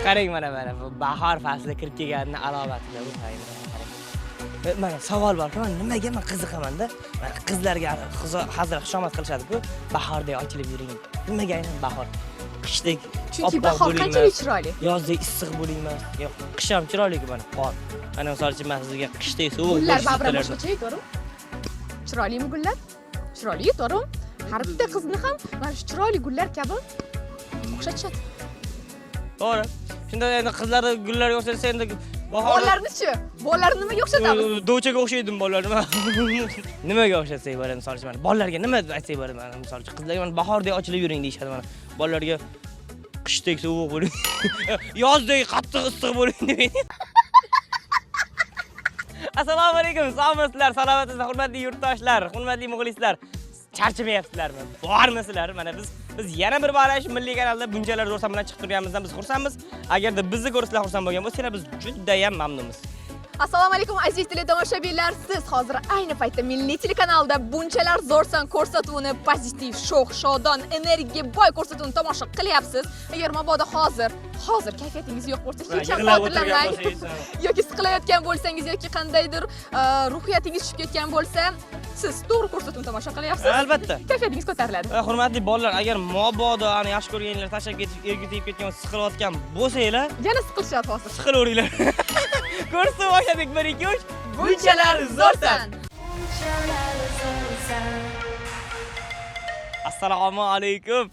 Qarang mana bu bahor fasli kirib kelganini alomatidir bu qarang. Mana savol bor, men nimaga men qiziqaman-da? Mana qizlarga hozir xushomad qilishadi-ku, bahordek ochilib yuring. Nimaga aynan bahor? Qishdek Chunki bahor qanchalik chiroyli. Yozdek issiq bo'lingmas. Yo'q, qish ham chiroyli-ku mana qor. Mana misol uchun men sizga qishdek sovuq Gullar babram boshqacha to'g'ri? Chiroylimi gullar? Chiroyli to'g'ri? Har bitta qizni ham mana shu chiroyli gullar kabi o'xshatishadi. To'g'ri. Shunda endi qizlarni gullarga o'xshatsa endi Bolalarni-chi? Bolalarni nimaga o'xshatamiz? Do'chaga o'xshaydim bolalar. Nimaga o'xshatsak bo'ladi misol uchun mana bolalarga nima aytsak bo'ladi mana misol uchun qizlarga mana bahordek ochilib yuring deyshadi mana. Bolalarga qishdek sovuq bo'ling. Yozdek qattiq issiq bo'ling deydi. Assalomu alaykum. Sog'misizlar? Salomatsizlar, hurmatli yurtdoshlar, hurmatli muxlislar. Charchamayapsizlarmi? Bormisizlar? Mana biz yana bir bora shu milliy kanalda bunchalar zo'rsan bilan chiqib turganimizdan biz xursandmiz. Agarda bizni ko'rsanglar xursand bo'lgan bo'lsanglar, biz juda ham mamnunmiz. Assalomu alaykum aziz teletomoshabinlar. Siz hozir ayni paytda Milliy telekanalda bunchalar zo'rsan ko'rsatuvini pozitiv, sho'x, shodon, energiyaga boy ko'rsatuvini tomosha qilyapsiz. Agar mabodo hozir kayfiyatingiz yo'q bo'lsa, hech ham xotirlamang. Yoki siqilayotgan bo'lsangiz yoki qandaydir ruhiyatingiz tushib ketgan bo'lsa, siz to'g'ri ko'rsatuvni tomosha qilyapsiz. Albatta. Kayfiyatingiz ko'tariladi. Hurmatli bolalar, agar mabodo ani yaxshi ko'rganinglar tashlab ketib, erga tegib ketgan, siqilayotgan bo'lsanglar, Yana siqilishadi hozir. siqilaveringlar. Ko'rsatuv boshladik 1 2 3. Bunchalar zo'rsan. Assalomu alaykum.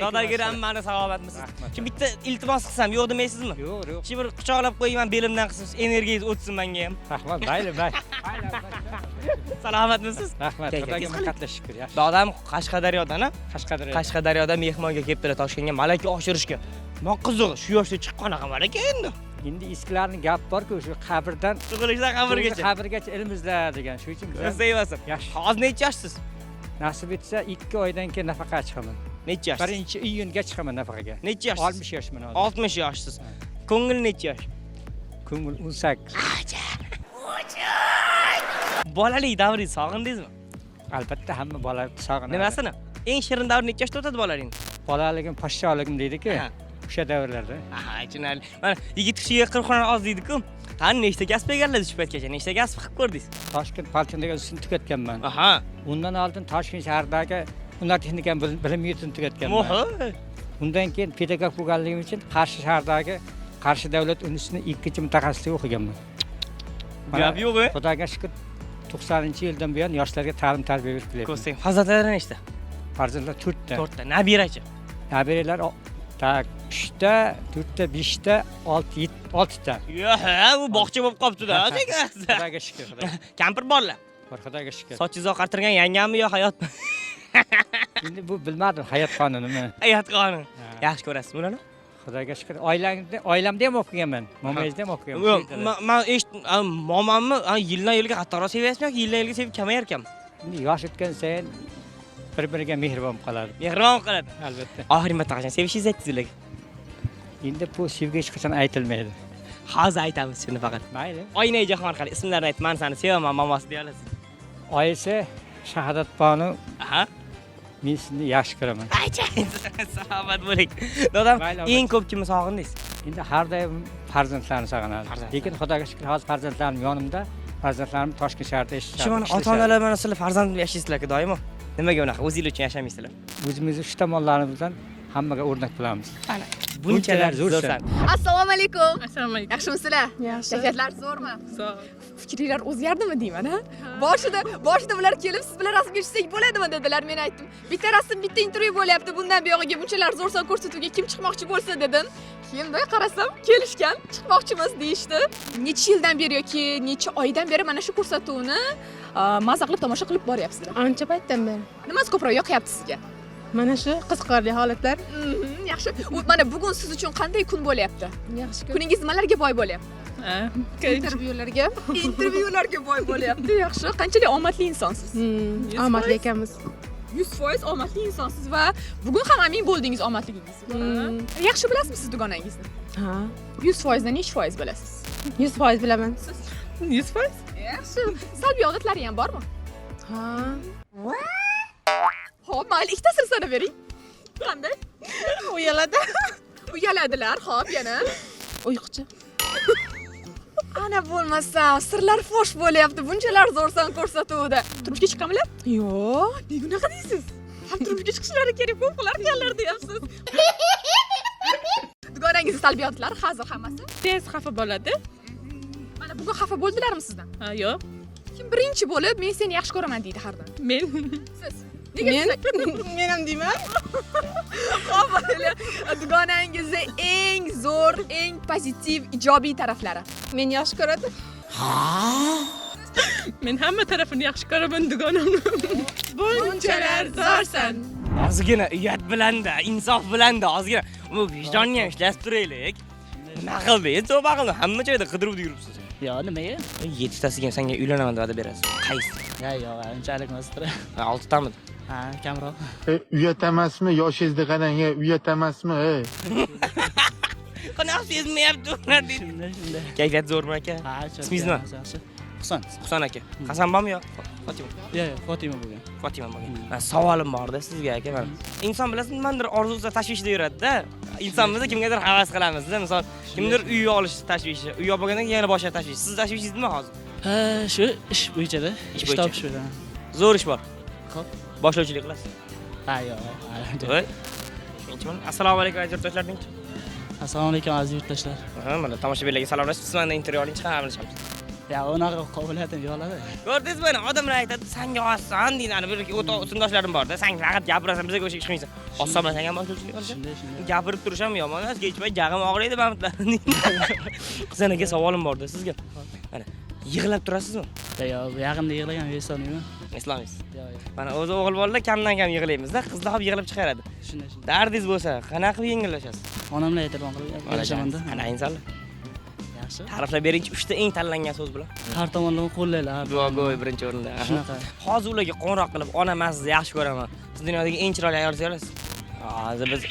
Dodagiram meni salomatmisiz? Shu bitta iltimos qilsam yo'q demaysizmi? Yo'q. Shu bir quchoqlab qo'yman belimdan qilsiz, energiyangiz o'tsin menga ham. Rahmat, mayli. Salomatmisiz? Rahmat, xudoga qatla shukr. Yaxshi. Odam Qashqadaryodan-a? Qashqadaryo. Qashqadaryodan mehmonga kelib turadi Toshkentga malaka oshirishga. Men qizig'i, shu yoshda chiqqan qanaqa malaka endi? Endi eskilarning gap bor-ku, shu qabrdan Tug'ilishdan qabrgacha. qabrgacha ilmizlar degan. Shuning uchun biz Sevasam. yaxshi. Hozir necha yoshsiz? Nasib etsa 2 oydan keyin nafaqaga chiqaman. Necha yoshsiz? 1-iyunga chiqaman nafaqaga. Necha yoshsiz? 60 yoshman hozir. 60 yoshsiz. Ko'ngil necha yosh? Ko'ngil 18. Bolalik davringizni sog'indingizmi? Albatta hamma bola sog'inadi. Nimasini? Eng shirin davr necha yoshda o'tadi bolaning? Bolaligim, poshsholigim deydi-ku. Ha. O'sha davrlarda. Aha, tushunarli. Mana yigit kishiga 40 xona oz deydi-ku. Qani nechta kasb egalladingiz shu paytgacha? Nechta kasb qilib ko'rdingiz? Toshkent Palchindaga uzun tugatganman. Aha. Undan oldin Toshkent shahridagi Hunar texnika bilim yurtini tugatganman. Muhim. Undan keyin pedagog bo'lganligim uchun Qarshi shahridagi Qarshi davlat universitetining 2-chi mutaxassislik o'qiganman. Gap yo'q-ku. Xudoga shukr 90-yildan buyon yoshlarga ta'lim tarbiya berib kelyapman. Ko'rsang, farzandlar nechta? Farzandlar 4 ta. 4 ta. Nabirachi? Nabiralar 3 ta, 4 ta, 5 ta, 6 ta. Yo'q, bu bog'cha bo'lib qopti-da, chekasiz. Xudoga shukr. Kampir borlar. Xudoga shukr. Sochingizni oqartirgan yangammi yo hayotmi? Endi bu bilmadim hayot qonunimi. Hayot qonun. Yaxshi ko'rasiz bularni? Xudoga shukr. Oilamda ham o'qiganman, momayizda ham o'qiganman. Yo'q, men momamni yildan yilga qattiqroq sevyapsizmi yoki yildan yilga sevib kamayar ekanmi? Endi yosh o'tgan sayin bir-biriga mehribon qoladi. Mehribon qiladi. Albatta. Oxirgi marta qachon sevishingizni aytdingizlar? Endi bu sevgi hech qachon aytilmaydi. Hozir aytamiz shuni faqat. Mayli. Oynaga jahon orqali ismlarini ayt, men seni sevaman, mamasi deya olasiz. Oyisi Shahodat Bonu, Aha. men sizni yaxshi ko'raman. Aycha. Salomat bo'ling. Dadam, eng ko'p kimni sog'indingiz? Endi har doim farzandlarni sog'inadi. Lekin Xudoga shukr, hozir farzandlarim yonimda. Farzandlarim Toshkent shahrida Shu mana ota-onalar mana sizlar farzand yashaysizlar-ku doimo. Nimaga unaqa? O'zingiz uchun yashamaysizlar? O'zimizni shu tomonlarimizdan hammaga o'rnak bo'lamiz. Mana bunchalar zo'rsan. Assalomu alaykum. Assalomu alaykum. Yaxshimisizlar? Yaxshi. Kayfiyatlar zo'rmi? Sog'. Fikringlar o'zgardimi deyman, ha? Boshida ular kelib siz bilan rasmga tushsak bo'ladimi dedilar, men aytdim. Bitta rasm, bitta intervyu bo'lyapti. Bundan buyog'iga bunchalar zo'rsan ko'rsatuvga kim chiqmoqchi bo'lsa dedim. Keyin qarasam, kelishgan, chiqmoqchimiz deyishdi. Necha yildan beri yoki necha oydan beri mana shu ko'rsatuvni maza qilib tomosha qilib boryapsizlar. Ancha paytdan beri. Nimasi ko'proq yoqyapti sizga? Mana shu qiziqarli holatlar. Yaxshi. Mana bugun siz uchun qanday kun bo'lyapti? Yaxshi kun. Kuningiz nimalarga boy bo'lyapti? Intervyularga. Intervyularga boy bo'lyapti. Yaxshi. Qanchalik omadli insonsiz? Omadli ekanmiz. 100% omadli insonsiz va bugun ham amin bo'ldingiz omadligingizga. Yaxshi bilasizmi siz dugonangizni? Ha. 100% dan necha foiz bilasiz? 100% bilaman. 100%? Yaxshi. Salbiy odatlari ham bormi? Ha. Xo'p, mayli, ikkitasini sanab bering. Qanday? Uyaladi. uyaladilar, xo'p, yana. Uyquchi. Ana bo'lmasam, sirlar fosh bo'lyapti. Bunchalar zo'rsan ko'rsatuvda. Turmushga chiqamizlar? Yo'q, nega unaqa deysiz? Ham turmushga chiqishlari kerak, ko'plar qilganlar deyapsiz. Dugonangiz salbiyotlari hozir hammasi? Tez xafa bo'ladi. Mana bugun xafa bo'ldilarmi sizdan? Ha, yo'q. Kim birinchi bo'lib, men seni yaxshi ko'raman deydi har doim. Men Siz. Nega men ham deyman. Xo'p, dugonangizni eng zo'r, eng pozitiv, ijobiy taraflari. Men yaxshi ko'radi. Men hamma tarafini yaxshi ko'raman dugonamni. Bunchalar zo'rsan. Ozgina uyat bilanda, insof bilanda, ozgina u vijdonni ham ishlatib turaylik. Nima qildingiz? Tavba qildim, hamma joyda qidirib yuribsiz. Yo, nimaga? 7 tasiga senga uylanaman deb va'da berasiz. Qaysi? Ya, yo'q, unchalik emas. 6 tami? Ha, kamroq. Uyat emasmi? Yoshingizni qarang, uyat emasmi? Qanaqa sezmayapti ular deydi. Shunda. Kayfiyat zo'rmi aka? Ha, Ismingiz nima? Yaxshi. Husan. Husan aka. Hasan bormi yo? Fatima. Yo'q, Fatima bo'lgan. Fatima bo'lgan. Savolim borda sizga aka mana. Inson bilasiz, nimadir orzusi tashvishda yuradi-da. Insonmiz kimgadir havas qilamiz-da. Misol, kimdir uy olish tashvishi, uy olgandan keyin yana boshqa tashvish. Siz tashvishingiz nima hozir? Ha, shu ish bo'yicha-da. Ish Ish bo'yicha. topish bilan. Zo'r ish bor. Xo'p. Boshlovchilik qilasiz. Ha, yo'q. Voy. Menchiman. Assalomu alaykum aziz yurtdoshlar. Assalomu alaykum aziz yurtdoshlar. Ha, mana tomoshabinlarga salomlashib, siz mendan intervyu oling, chiqamiz. Ya, unaqa qobiliyatim yo'qlar. Ko'rdingizmi? Odamlar aytadi, "Senga oson" deydi. Ana bir o'tindoshlarim borda. Sen faqat gapirasan, bizga o'sha chiqmaysan. Oson bilan senga boshlovchilik qilishim. Shunday. Gapirib turishim yomon emas, kechmay jag'im og'riydi mamtlar. Qizan aka savolim borda sizga. Mana yig'lab turasizmi? Yo'q, yaqinda yig'lagan eslolmayman. Eslamaysiz. Yo'q. Mana o'zi o'g'il bolalar kamdan kam yig'laymiz-da, qizlar ham yig'lab chiqaradi. Shunday. Dardingiz bo'lsa, qanaqa qilib yengillashasiz? Onam bilan e'tibor qilaman-da. Qanaqa insonlar? Yaxshi. Ta'riflab beringchi 3 ta eng tanlangan so'z bilan. Har tomonlama qo'llaylar. Duogo'y birinchi o'rinda. Shunaqa. Hozir ularga qo'ng'iroq qilib, "Ona, men sizni yaxshi ko'raman. Siz dunyodagi eng chiroyli ayol siz." Hozir biz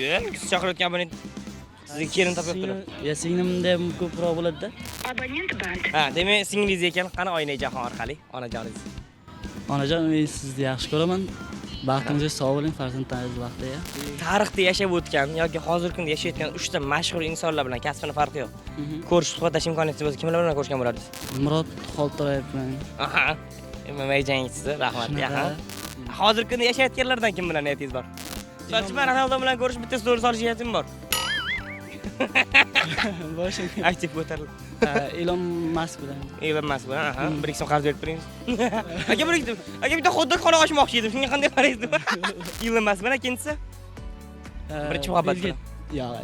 yo'q, siz chaqirayotgan abonent sizga kelin topyaptilar. Ya, singlimda ham ko'proq bo'ladi-da. Ha, demak, singlingiz ekan, qani oynajahon orqali onajoningiz. Onajon, men sizni yaxshi ko'raman. Baxtingizga sog' bo'ling, farzandlaringiz vaqtida. Tarixda yashab o'tgan yoki hozirgi kunda yashayotgan 3 ta mashhur insonlar bilan kasbini farqi yo'q. Ko'rish, suhbatlashish imkoniyatingiz bo'lsa, kimlar bilan ko'rishgan bo'lardingiz? Murod Xoltorayev bilan. Aha. Mayjangiz, rahmat. Aha. Hozirgi kunda yashayotganlardan kim bilan niyatingiz bor? Sochman Ronaldo bilan ko'rish, bitta story solish niyatim bor. Boshim. Aktiv ko'tarildi. Elon Musk bilan. Elon Musk bilan, aha, bir ikki so'm qarz berib turing. Aka bitta xuddi xona ochmoqchi edim. Shunga qanday qaraysiz? Elon Musk bilan ikkinchisi? Birinchi muhabbat bilan. Yo'q,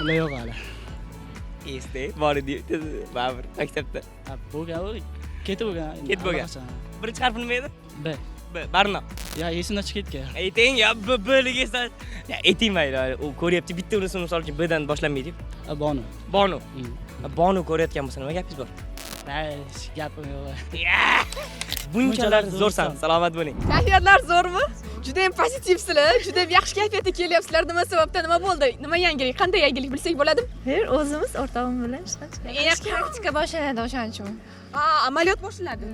ular yo'q hali. Esda, bor edi. Baribir maktabda. Bo'lgan, ketib bo'lgan. Ketib bo'lgan. Birinchi harfi nima edi? B. Barno. Ya, esimdan chiqib ketgan. Ayting, ya B-liga ya ayting mayli, u ko'ryapti, bitta unisini misol uchun B dan boshlanmaydi. Bonu. Bonu. Bonu ko'rayotgan bo'lsa nima gapingiz bor? Gapim yo'q. Bunchalar zo'rsan, salomat bo'ling. Kayfiyatlar zo'rmi? Juda ham pozitivsizlar, juda ham yaxshi kayfiyatda kelyapsizlar. Nima sababdan, nima bo'ldi? Nima yangilik, qanday yangilik bilsak bo'ladimi? O'zimiz o'rtog'im bilan ishlashdik. Yaxshi Praktika boshlanadi o'shaning uchun. Ha, amaliyot boshlanadi.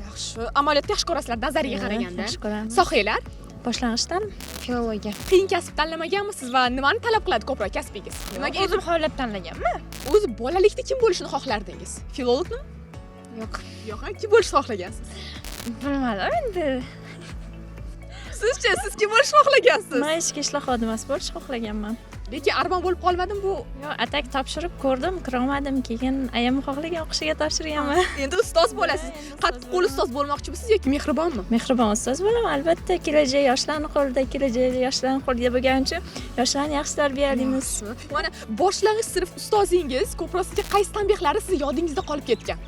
Yaxshi. Amaliyotni yaxshi ko'rasizlar nazariga qaraganda. Yaxshi ko'ramiz. Sohalar? Boshlang'ichdan filologiya. Qiyin kasb tanlamaganmisiz va nimani talab qiladi ko'proq kasbingiz? Nimaga O'zim xohlab tanlaganman. o'zi bolalikda kim bo'lishni xohlardingiz? Filologmi? Yo'q. Yo'q, kim bo'lishni xohlagansiz? Bilmadim endi. Sizchi, siz kim bo'lishni xohlagansiz? Men ichki ishlar xodimasi bo'lishni xohlaganman. Lekin armon bo'lib qolmadim bu. Yo'q, atak topshirib ko'rdim, kirolmadim. Keyin ayam xohlagan o'qishiga topshirganman. Endi ustoz bo'lasiz. Qattiqqo'l ustoz bo'lmoqchimisiz yoki mehribonmi? Mehribon ustoz bo'laman, albatta. Kelajak yoshlarning qo'lida, kelajak yoshlarning qo'lida bo'lgani uchun yoshlarni yaxshi tarbiyalaymiz. Mana boshlang'ich sinf ustozingiz ko'proq sizga qaysi tanbehlari siz yodingizda qolib ketgan?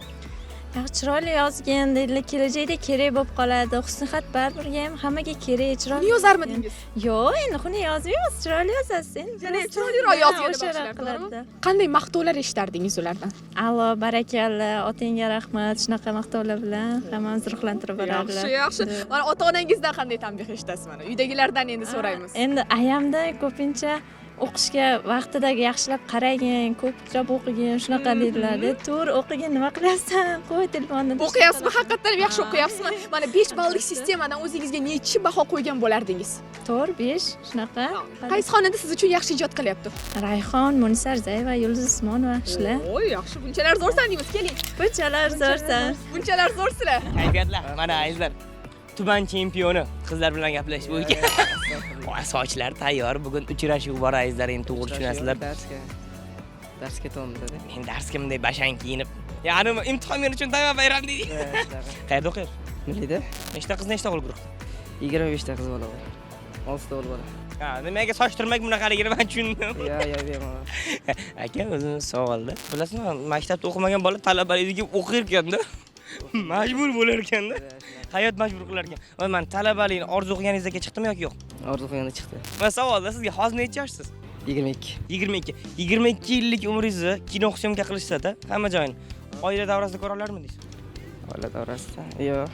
Yaxshi chiroyli yozgan, dedilar, kelajakda kerak bo'lib qoladi. Husnixat baribirga ham hammaga kerak, chiroyli. Buni yozarmidingiz? Yo'q, endi xuna yozmaymiz, chiroyli yozasiz. Yana chiroyliroq yozgan o'shalar qiladi. Qanday maqtovlar eshitardingiz ulardan? Allo, barakalla, otangga rahmat, shunaqa maqtovlar bilan hammamizni ruhlantirib boradilar. Yaxshi. Mana ota-onangizdan qanday tanbeh eshitasiz mana? Uydagilardan endi so'raymiz. Endi ayamda ko'pincha o'qishga vaqtidagi yaxshilab qaragin, ko'proq o'qigin, shunaqa dedilar-da. To'g'ri, o'qigin, nima qilasan? Qo'y telefonni. O'qiyapsizmi? Haqiqatan ham yaxshi o'qiyapsizmi? Mana 5 ballik sistemadan o'zingizga necha baho qo'ygan bo'lardingiz? To'g'ri, 5 shunaqa. Qaysi xonanda siz uchun yaxshi ijod qilyapti? Rayhon, Munisa Rzayeva, Yulduz Usmonova shular. Voy, yaxshi, bunchalar zo'rsan deymiz, keling. Bunchalar zo'rsan. Bunchalar zo'rsizlar. Kayfiyatlar. Mana azizlar. Tuman chempioni qizlar bilan gaplash bo'yicha. Voy, sochlar tayyor. Bugun uchrashuv bor azizlar, endi to'g'ri tushunasizlar. Dars ketyapmiz dedi. Men darsga bunday bashang kiyinib, ya'ni imtihon men uchun tayyor bayram deydi. Qayerda o'qiyapsiz? Milliyda Nechta qiz, nechta o'g'il guruhda? 25 ta qiz bola bor. 6 ta o'g'il bola. Ha, nimaga soch turmak bunaqaligini men tushundim. Ya, bemalol. Aka, o'zim savolda. Bilasizmi, maktabda o'qimagan bola talabalikka o'qir ekanda. Majbur bo'lar ekanda. Hayot majbur qilar ekan. Voy, men talabalikni orzu qilganingizga chiqdimi yoki yo'q? Orzu qilganda chiqdi. Men savolda sizga hozir necha yoshsiz? 22. 22. 22 yillik umringizni kino syomka qilishsa-da, hamma joyini oila davrasida ko'ra olarmi deysiz? Oila davrasida. Yo'q.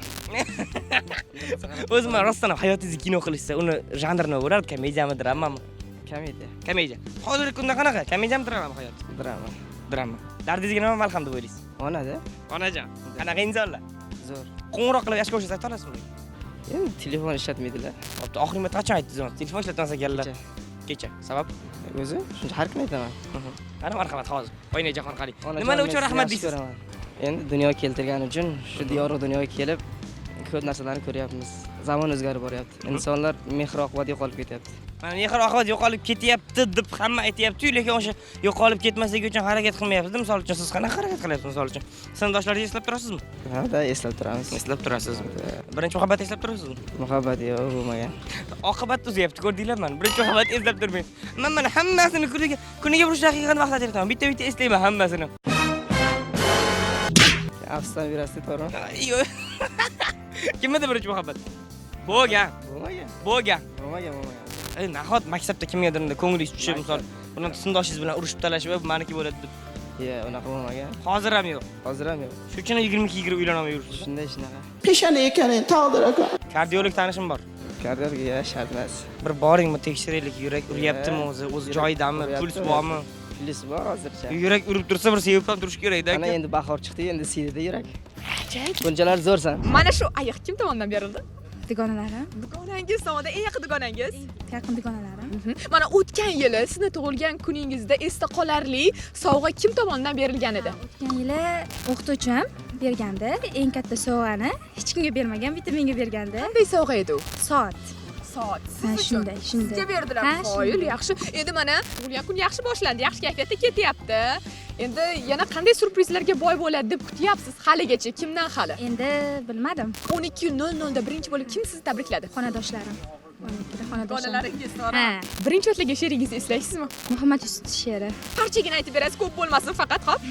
O'zim rostdan ham hayotingizni kino qilishsa, uni janrini bo'lar, komediyami, dramami? Komediya. Komediya. Hozirgi kunda qanaqa? Komediyami, dramami hayot? Drama. Drama. Dardingizga nima malham deb o'ylaysiz? Onada. Onajon, qanaqa insonlar? Zo'r. Qo'ng'iroq qilib yashka o'shasa olasizmi? Endi telefon ishlatmaydilar. Bo'pti, oxirgi marta qachon aytdingiz? Telefon ishlatmas ekanlar. Kecha. Sabab? O'zi shuncha har kuni aytaman. Ana marhamat hozir. Oynajon qali. Nima uchun rahmat deysiz? Endi dunyoga keltirgani uchun shu yorug' dunyoga kelib ko'p narsalarni ko'ryapmiz. Zamon o'zgarib boryapti. Insonlar mehr oqibat yo'qolib ketyapti. Mana mehr oqibat yo'qolib ketyapti deb hamma aytayapti-yu, lekin o'sha yo'qolib ketmasligi uchun harakat qilmayapti. Misol uchun siz qanaqa harakat qilyapsiz misol uchun? Sinfdoshlaringizni eslab turasizmi? Ha, eslab turamiz. Eslab turasiz. Birinchi muhabbatni eslab turasizmi? Muhabbat yo'q, bo'lmagan. Oqibat uzyapti, ko'rdinglar mana. Birinchi muhabbatni eslab turmang. Men mana hammasini kuniga 1 daqiqani vaqt ajrataman. Bitta eslayman hammasini. Afsusdan berasiz, to'g'rimi? Yo'q. Kimda birinchi muhabbat? Bo'lgan. Bo'lmagan. Nahot maktabda kimgadir ko'nglingiz tushib, misol, buni sinfdoshingiz bilan urushib talashib, "Meniki bo'ladi" deb. Yo'q, unaqa bo'lmagan. Hozir ham yo'q. Hozir ham yo'q. Shu uchun 22 yigirib uylanolmay yuribsiz. Shunaqa. Peshana ekanini taqdir aka. Kardiolog tanishim bor. Kardiologga shart emas. Bir boringmi tekshiraylik, yurak uryaptimi o'zi joyidami, puls bormi? Puls bor hozircha. Yurak urib tursa bir sevib ham turish kerak-da. Ana endi bahor chiqdi, endi siydida yurak. Bunchalar zo'rsan. Mana shu ayiq kim tomonidan berildi? Dugonalarim, Dugonangiz tomondan, eng yaqin dugonangiz. yaqin dugonalarim. Mana o'tgan yili sizni tug'ilgan kuningizda esda qolarli sovg'a kim tomonidan berilgan edi? O'tgan yili o'qituvchim bergandi. Eng katta sovg'ani hech kimga bermagan, bitta menga bergandi. Qanday sovg'a edi u? Soat. Soat. Ha, shunday. Sizga berdilar. Ha, Qoyil, shunday. yaxshi. Endi mana tug'ilgan kun yaxshi boshlandi, yaxshi kayfiyatda ketyapti. Endi yana qanday surprizlarga boy bo'ladi deb kutyapsiz haligacha? Kimdan hali? Endi bilmadim. 12:00 da birinchi bo'lib kim sizni tabrikladi? Xonadoshlarim. 12 xonadoshlarim. Xonalaringiz, to'g'ri. Ha, Birinchi o'tlagan she'ringizni eslaysizmi? Muhammad Yusuf she'ri. Parchagina aytib berasiz, ko'p bo'lmasin faqat, xo'p?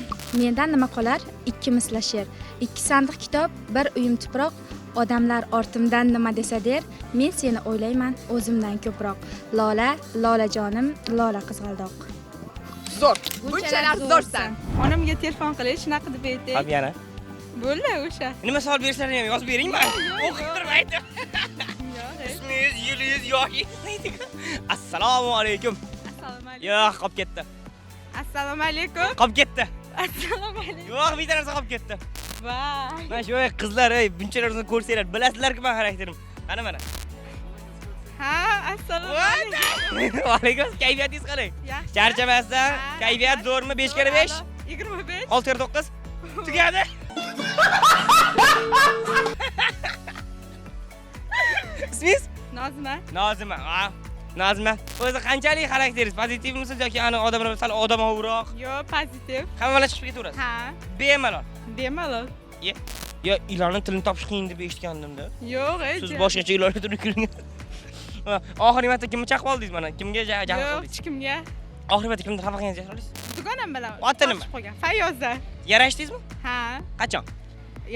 Mendan nima qolar? 2 misla she'r. 2 sandiq kitob, 1 uyum tuproq. Odamlar ortimdan nima desa der, men seni o'ylayman o'zimdan ko'proq. Lola, lolajonim, lola qizg'aldoq. Zo'r. Bunchalar zo'rsan. Onamga telefon qilish, shunaqa deb ayting. Hop yana. Bo'ldi o'sha. Nima savol berishlarini ham yozib bering, men o'qib turmaydim. Ismingiz, yilingiz, yoshingiz. Assalomu alaykum. Assalomu alaykum. Yo'q, qolib ketdi. Assalomu alaykum. Qolib ketdi. Assalomu alaykum. Yo'q, bitta narsa qolib ketdi. Voy. Mana shu qizlar, bunchalarni ko'rsanglar, bilasizlar-ku men xarakterim. Mana. Ha, assalomu alaykum. Va alaykum, kayfiyatingiz qalay? Yaxshi. Charchamasdan, kayfiyat zo'rmi? 5 kira 5? 25. 6 kira 9? Tugadi. Ismingiz? Nozima. Nozima. Ha. Nozima. O'zi qanchalik xarakteringiz pozitivmisiz yoki ana odamlar sal odamovroq? Yo'q, pozitiv. Hammalar chiqib ketaverasiz. Ha, Bemalol. bemalol. Yo, ilonni tilini topish qiyin deb eshitgandim-da. Yo'q, Siz boshqacha ilonni tilini kirgan. Oxirgi marta kimni chaqib oldingiz mana? Kimga jahl Yo'q, qildingiz? hech kimga. Oxirgi marta kimni xafa qilganingizni jahl qildingiz? Dugonam bilan. Oti nima? Qo'ygan. Fayoza. Yarashdingizmi? Ha, Qachon?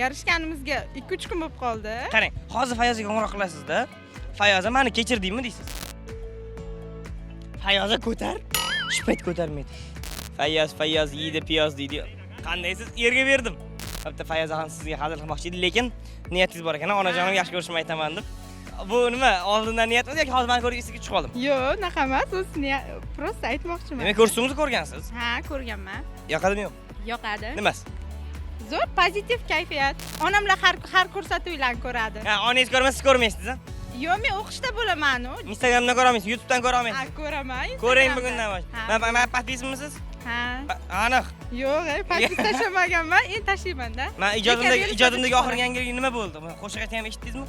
yarishganimizga 2-3 kun bo'lib qoldi. Qarang, hozir Fayozaga qo'ng'iroq qilasizda. Fayoza meni kechirdingmi deysiz. Fayoza ko'tar. Shipayt ko'tarmaydi. Fayoz yeydi, piyoz deydi. Qanday siz erga berdim. Bitta Fayoza ham sizga hazil qilmoqchi edi, lekin niyatingiz bor ekan. Onajonim yaxshi ko'rishimni aytaman deb. Bu nima? Oldindan niyatmi yoki hozir meni ko'rib sizga chiqib qoldim? Yo'q, unaqa emas. O'zini просто aytmoqchiman. Demak, ko'rsatuvimizni ko'rgansiz. Ha, ko'rganman. Yoqadimi yo'q? Yoqadi. Nimasi? Zo'r pozitiv kayfiyat. Onamlar har ko'rsatuvlarni ko'radi. Ha, onangiz ko'rmasa siz ko'rmaysiz, ha? Yo'q, men o'qishda bo'laman. Instagramdan ko'ra olmaysiz, YouTubedan ko'ra olmaysiz. Ha, ko'raman. Ko'ring Instagramda. bugundan bosh. Ha. Men podpismisiz? Ha. Aniq. Yo'q, podpis tashlamaganman. Endi tashlayman-da. Men ijodimdagi oxirgi yangilik nima bo'ldi? Qo'shiq aytgan ham eshitdingizmi?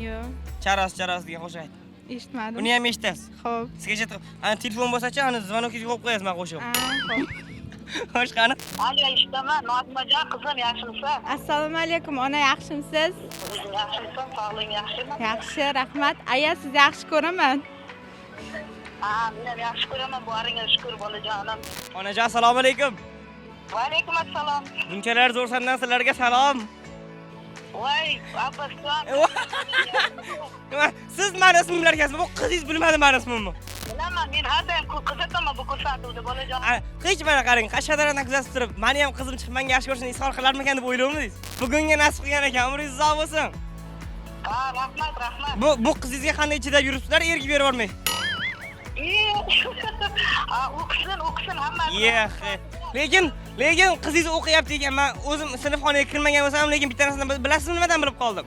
Yo'q, Charos degan qo'shiq aytdim. eshitmadim. Uni ham eshitasiz. Xo'p. Sizgacha ana telefon bo'lsa-chi, ana zvonokingizga qo'yib qo'yasiz men qo'shib. Ha, xo'p. Xo'sh, qani? Alo, eshitaman. Nozimajon, qizim, yaxshimisan? Assalomu alaykum, ona, yaxshimisiz? Yaxshimisan? Sog'lig'ing yaxshimi? Yaxshi, rahmat. Aya, sizni yaxshi ko'raman. Ha, men ham yaxshi ko'raman. Boringga shukr, bolajonim. Onajon, assalomu alaykum. Va alaykum assalom. Bunchalar zo'r sandan sizlarga salom. Voy, Abbasjon. Siz meni ismimni bilarkansiz, bu qizingiz bilmadi meni ismimni. Bilaman, men har doim kuzataman bu ko'rsatuvni, bolajonim. Hech mana qarang, Qashqadaryodan kuzatib turib, meni ham qizim chiqib menga yaxshi ko'rishni izhor qilarmikan deb o'ylayapsiz. Bugunga nasib qilgan ekan, umringiz uzoq bo'lsin. Ha, rahmat, rahmat. Bu qizingizga qanday chidab yuribsizlar, ergib berib olmay. Ha, o'qisin hammasi. Lekin qizingiz o'qiyapti ekan. Men o'zim sinfxonaga kirmagan bo'lsam, lekin bittasini bilasizmi nimadan bilib qoldim?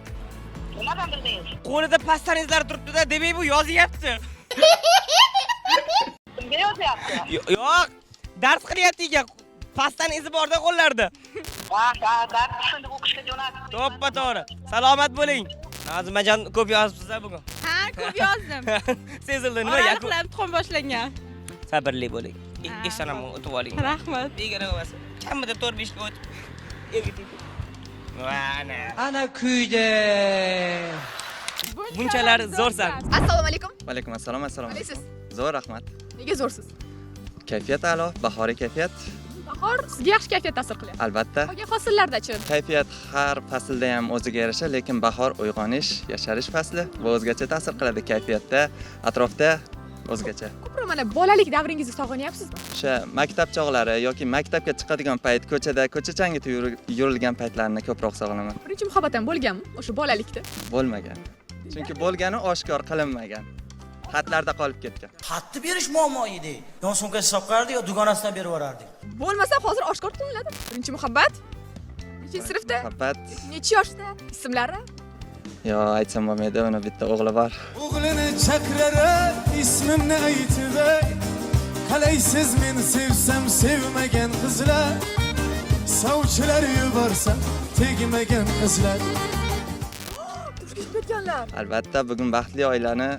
Nimadan bildingiz? Qo'lida pastan izlari turibdi-da, demak bu yozyapti. Kimga yozyapti? Yo'q, dars qilyapti ekan. Pastan izi borda qo'llarida. Ha, dars tushunib o'qishga jo'natib. To'ppa-to'g'ri. Salomat bo'ling. Nazimajon, ko'p yozibsiz-a bugun. Ha, ko'p yozdim. Sezildi nima? Oraliqlar imtihon boshlangan. Sabrli bo'ling. Eshonamni o'tib oling. Rahmat. Begona bo'lmasa, kamida 4-5 ga o'tib ergitib. Mana. Ana kuyda. Bunchalar zo'rsan. Assalomu alaykum. Va alaykum assalom, assalomu Qalaysiz? Zo'r, rahmat. Nega zo'rsiz? Kayfiyat a'lo, bahoriy kayfiyat. Bahor sizga yaxshi kayfiyat ta'sir qilyapti. Albatta. Qolgan fasllardachi? Kayfiyat har faslda ham o'ziga yarasha, lekin bahor uyg'onish, yasharish fasli va o'zgacha ta'sir qiladi kayfiyatda, atrofda o'zgacha. Ko'proq mana bolalik davringizni sog'inyapsizmi? O'sha maktab chog'lari yoki maktabga chiqadigan payt, ko'cha changida yurilgan paytlarni ko'proq sog'inaman. Birinchi muhabbat ham bo'lganmi o'sha bolalikda? Bo'lmagan. Chunki bo'lgani oshkor qilinmagan. Xatlarda qolib ketgan. Xatni berish muammo edi. Yo sumka hisob qilardi, yo dugonasidan berib yuborardi. Bo'lmasa hozir oshkor qilinadi. Birinchi muhabbat? Nechinchi sinfda? Muhabbat. Necha yoshda? Ismlari? Yo, aytsam bo'lmaydi, uni bitta o'g'li bor. O'g'lini chaqirara, ismimni aytib, qalaysiz men sevsam sevmagan qizlar, sovchilar yuborsam tegmagan qizlar. Albatta, bugun baxtli oilani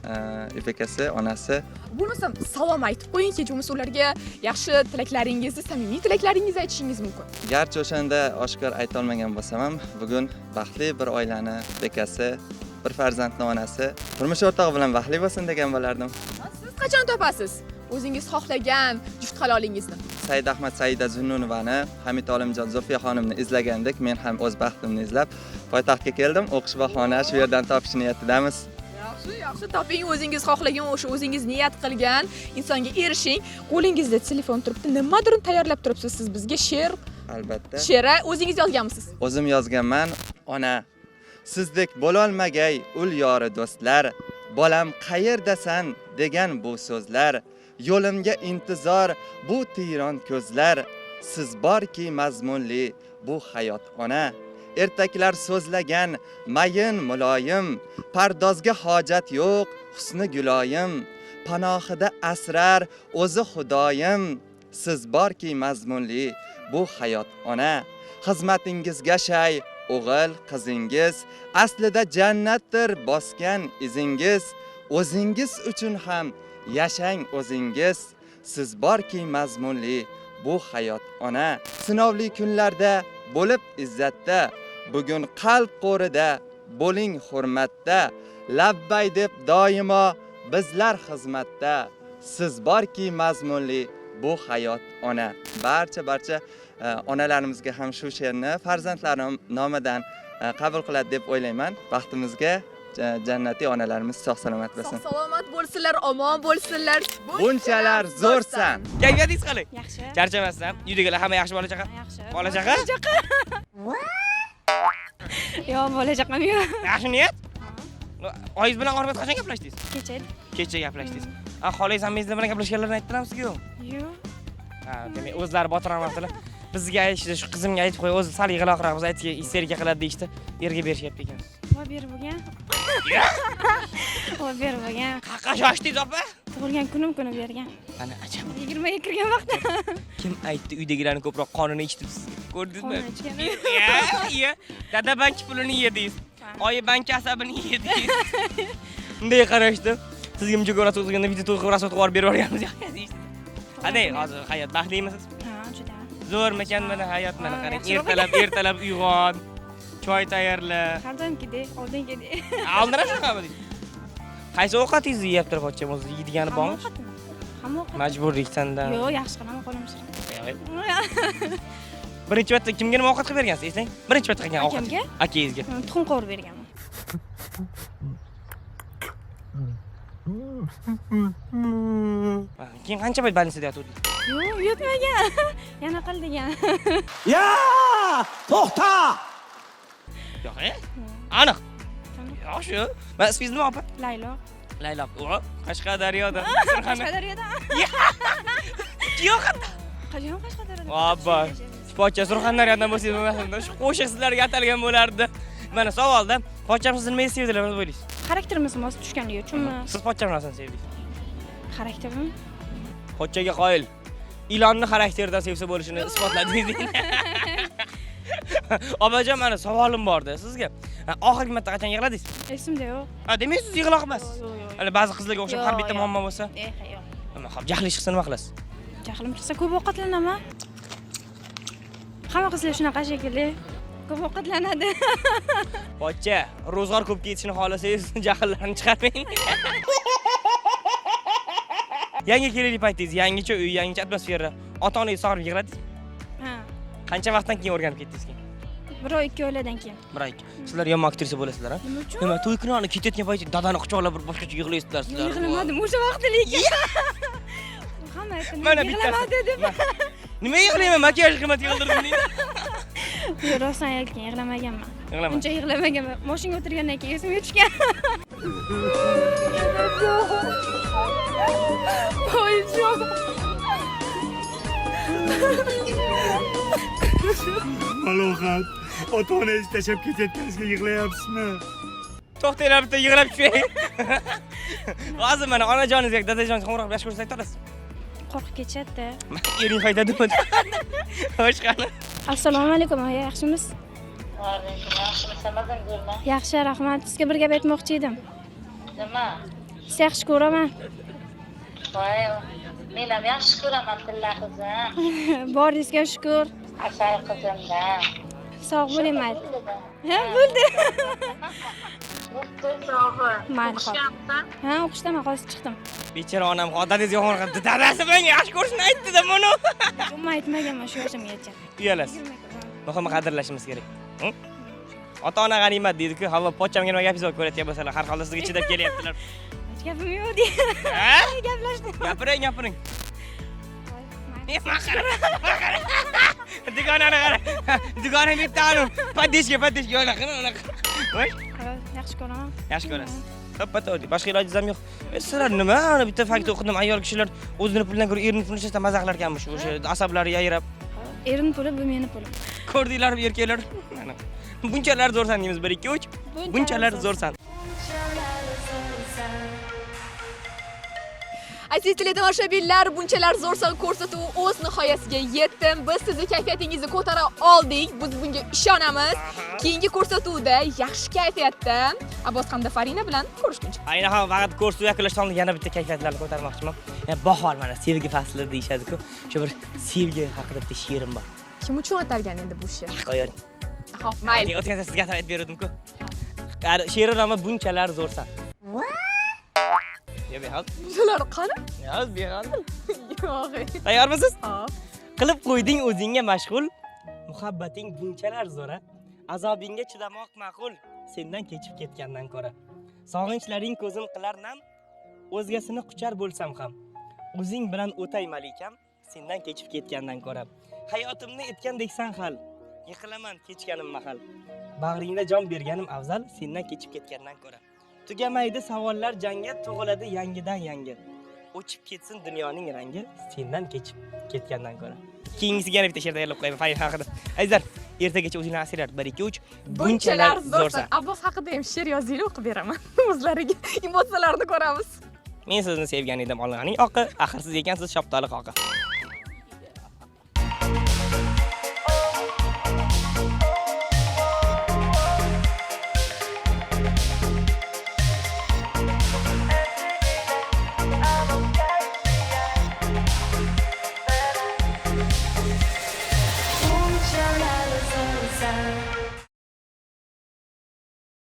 Ipek akasi, onasi. Bo'lmasa salom aytib qo'yingki, bo'lmasa ularga yaxshi tilaklaringizni, samimiy tilaklaringizni aytishingiz mumkin. Garchi o'shanda oshkor ayta olmagan bo'lsam ham, bugun baxtli bir oilani bekasi, bir farzandni onasi, turmush o'rtog'i bilan baxtli bo'lsin degan bo'lardim. Siz qachon topasiz o'zingiz xohlagan juft halolingizni? Said Ahmad Saida Zunnunovani, Hamid Olimjon Zulfiya xonimni izlagandek, men ham o'z baxtimni izlab poytaxtga keldim. O'qish bahona shu yerdan topish niyatidamiz. Yaxshi toping, o'zingiz xohlagan, o'sha o'zingiz niyat qilgan insonga erishing. Qo'lingizda telefon turibdi, nimadir tayyorlab turibsiz siz bizga she'r. Albatta. She'ra o'zingiz yozganmisiz? O'zim yozganman. Ona, sizdek bo'lolmagay ul yori do'stlar, bolam qayerdasan degan bu so'zlar, yo'limga intizor bu tiyron ko'zlar, siz borki mazmunli bu hayot ona. Ertaklar so'zlagan mayin muloyim, pardozga hojat yo'q husni guloyim, panohida asrar o'zi xudoyim, siz borki mazmunli bu hayot ona. Xizmatingizga shay o'g'il qizingiz, aslida jannatdir bosgan izingiz, o'zingiz uchun ham yashang o'zingiz, siz borki mazmunli bu hayot ona. Sinovli kunlarda bo'lib izzatda, bugun qalb qo'rida bo'ling hurmatda, labbay deb doimo bizlar xizmatda, siz borki mazmunli bu hayot ona. Barcha onalarimizga ham shu she'rni farzandlarim nomidan qabul qiladi deb o'ylayman. Baxtimizga jannatiy onalarimiz sog' salomat bo'lsin. Sog' salomat bo'lsinlar, omon bo'lsinlar. Bunchalar zo'rsan. Kayfiyatingiz qalay? Yaxshi. Charchamasdan. Uydagilar hamma yaxshi bola chaqa? Yaxshi. Bola chaqa? Yo'q, bola chaqam yo'q. Yaxshi niyat? Oyingiz bilan oxirgi qachon gaplashdingiz? Kecha Gaplashdingiz. Xolangiz hammangizlar bilan gaplashganlarini aytdilarmi sizga? yo'q. Ha, demak o'zlari botiramabdilar. Bizga aytishdi, shu qizimga aytib qo'y, o'zi sal yig'aloqroq biz aytga isterga qiladi deyishdi. Erga berishyapti ekan. Va berib bo'lgan. Va berib bo'lgan. Qaqqa shoshdingiz opa? Tug'ilgan kunim kuni bergan. Ana ajab. 20 ga kirgan vaqtda. Kim aytdi uydagilarni ko'proq qonini ichdim sizga? Ko'rdingizmi? Qonini ichgan. Iya. Dada bank pulini yedingiz. Oyi bank asabini yedingiz. Bunday qarashdi. Sizga muncha ko'rasiz o'zganda video to'g'ri rasot olib berib yuborganmiz. Qanday hozir hayot baxtlimisiz? Ha, juda. Zo'rmikan mana hayot mana qarang. Ertalab uyg'on. Choy tayyorla. Har doimgidek, oldingidek. Oldin shunaqa bo'ling. Qaysi ovqatingizni yeyaptir pochcham o'zi yeydigani bormi? Hamma ovqat. Majburlikdan-da. Yo'q, yaxshi qilaman qo'lim shira. Birinchi marta kimga nima ovqat qilib bergansiz, eslang? Birinchi marta qilgan ovqat. Akamga? Akangizga. Tuxum qovurib berganman. Keyin qancha payt больницада yotuvdingiz? Yo'q, yotmagan. Yana qil degan. Ya! To'xta! Yo'q, aniq. Yaxshi. Men ismingiz nima opa? Laylo. Laylo. O, Qashqadaryoda. Qashqadaryoda. Yo'q. Qachon Qashqadaryoda? Abba. Pochcha Surxondaryodan bo'lsangiz bo'lmasanda shu qo'shiq sizlarga atalgan bo'lardi. Mana savolda, pochcham sizni nima sevdilar deb o'ylaysiz? Xarakterimiz mos tushganligi uchunmi? Siz pochcham narsani sevdingiz? Xarakterim? Pochchaga qoyil. Ilonni xarakteridan sevsa bo'lishini isbotladingiz. Obajon, mana savolim bor-da sizga. Oxirgi marta qachon yig'ladingiz? Esimda yo'q. Ha, demak siz yig'loq emas. Yo'q. Hali ba'zi qizlarga o'xshab har bitta muammo bo'lsa. Yo'q. Nima qilib jahli chiqsa nima qilasiz? Jahlim chiqsa ko'p ovqatlanaman. Hamma qizlar shunaqa shekilli. Ko'p ovqatlanadi. Pochcha, ro'zg'or ko'p ketishini xohlasangiz, jahllarni chiqarmang. Yangi kelinlik paytingiz, yangicha uy, yangicha atmosfera. Ota-onangiz sog'inib yig'ladingiz? Ha. Qancha vaqtdan keyin o'rganib ketdingiz keyin? 1-2 oylardan keyin. 1-2. Sizlar yomon aktrisa bo'lasizlar, ha? Nima uchun? Nima, to'y kuni ketayotgan paytda dadani quchoqlab bir boshqacha yig'laysizlar sizlar. Yig'lamadim, o'sha vaqtda lekin. Hamma aytdi, Mana yig'lama dedi. Nima yig'layman? Makiyaj qiymat yig'ildirdim deydi. Yo'q, rostdan aytgan, yig'lamaganman. Yig'lama. Uncha yig'lamaganman. Mashinaga o'tirgandan keyin esimga tushgan. Voyjon. Malohat, ota-onangizni tashlab ketayotganingizga yig'layapsizmi? To'xtanglar, bitta yig'lab tushing. Hozir mana onajoningizga, dadajoningizga qo'ng'iroq qilib ko'rsatib turasiz. Qo'rqib ketishadi. Ering haydadimi? Xo'sh, qani. Assalomu alaykum, yaxshimisiz? Vaalaykum, yaxshimisan, Gulma? Yaxshi, rahmat. Sizga bir gap aytmoqchi edim. Nima? Sizni yaxshi ko'raman. Voy, men ham yaxshi ko'raman, tilla qizim. Boringizga shukr. Asal qizimdan. Sog' bo'ling, mayli. Ha, bo'ldi. Mayli, ha, o'qishdaman, hozir chiqdim. Bechora onam dadangizga qo'ng'iroq qilib, dadasi menga yaxshi ko'rishni aytdi-da buni. Umuman aytmaganman shu yoshimgacha. Uyalasiz. Muhimi qadrlashimiz kerak. Ota-ona g'animat deydi-ku, havo pochchamga nima gapingizni ko'rayotgan bo'lsalar, har holda sizga chidab kelyaptilar. Hech gapim yo'q deydi. Ha? Gaplashdim. Gapiring. Dugonani qara. Dugona bitta anum. Padishga unaqa. Voy. Yaxshi ko'raman. Yaxshi ko'rasiz. To'ppa-to'g'ri o'tdi. Boshqa ilojingiz ham yo'q. Sizlar nima? Ana bitta fakt o'qidim. Ayol kishilar o'zini pulidan ko'ra erining pulini ishlatsa maza qilarkanmish. O'sha asablari yayrab. Erim puli, bu meni pulim. Ko'rdinglarmi erkaklar? Mana. Bunchalar zo'rsan deymiz 1 2 3. Bunchalar zo'rsan. Aziz tomoshabinlar, bunchalar zo'rsan ko'rsatuvi o'z nihoyasiga yetdi. Biz sizni kayfiyatingizni ko'tara oldik. Biz bunga ishonamiz. Keyingi ko'rsatuvda yaxshi kayfiyatda Abbos hamda Farina bilan ko'rishguncha. Aynan ham faqat ko'rsatuv yakunlashdan yana bitta kayfiyatlarni ko'tarmoqchiman. Bahor mana sevgi fasli deyshadi-ku. Shu bir sevgi haqida bitta she'rim bor. Kim uchun atalgan endi bu she'r? Qo'ying. Xo'p, mayli. O'tgan sizga aytib berdim-ku. She'ri nomi bunchalar zo'rsan. Ya behal. Shular qani? Ya behal. Yo'q. Tayyormisiz? Hop. Qilib qo'yding o'zingga mashg'ul. Muhabbating bunchalar zo'ra. Azobingga chidamoq ma'qul. Sendan kechib ketgandan ko'ra. Sog'inchlaring ko'zim qilar nam. O'zgasini quchar bo'lsam ham. O'zing bilan o'tay malikam. Sendan kechib ketgandan ko'ra. Hayotimni etgandeksan hal. Yiqilaman kechganim mahal. Bag'ringda jon berganim afzal, sendan kechib ketgandan ko'ra. Tugamaydi savollar jangi, tug'iladi yangidan yangi. O'chib ketsin dunyoning rangi, sendan kechib ketgandan ko'ra. Keyingisiga yana bitta she'r tayyorlab qo'yaman Farid haqida. Azizlar, ertagacha o'zingizning asirlar 1 2 3 bunchalar zo'rsan. Abbos haqida ham she'r yozinglar, o'qib beraman. O'zlariga emotsiyalarini ko'ramiz. Men sizni sevgan edim olg'aning oqi, axir siz ekansiz shoptoli qoqi.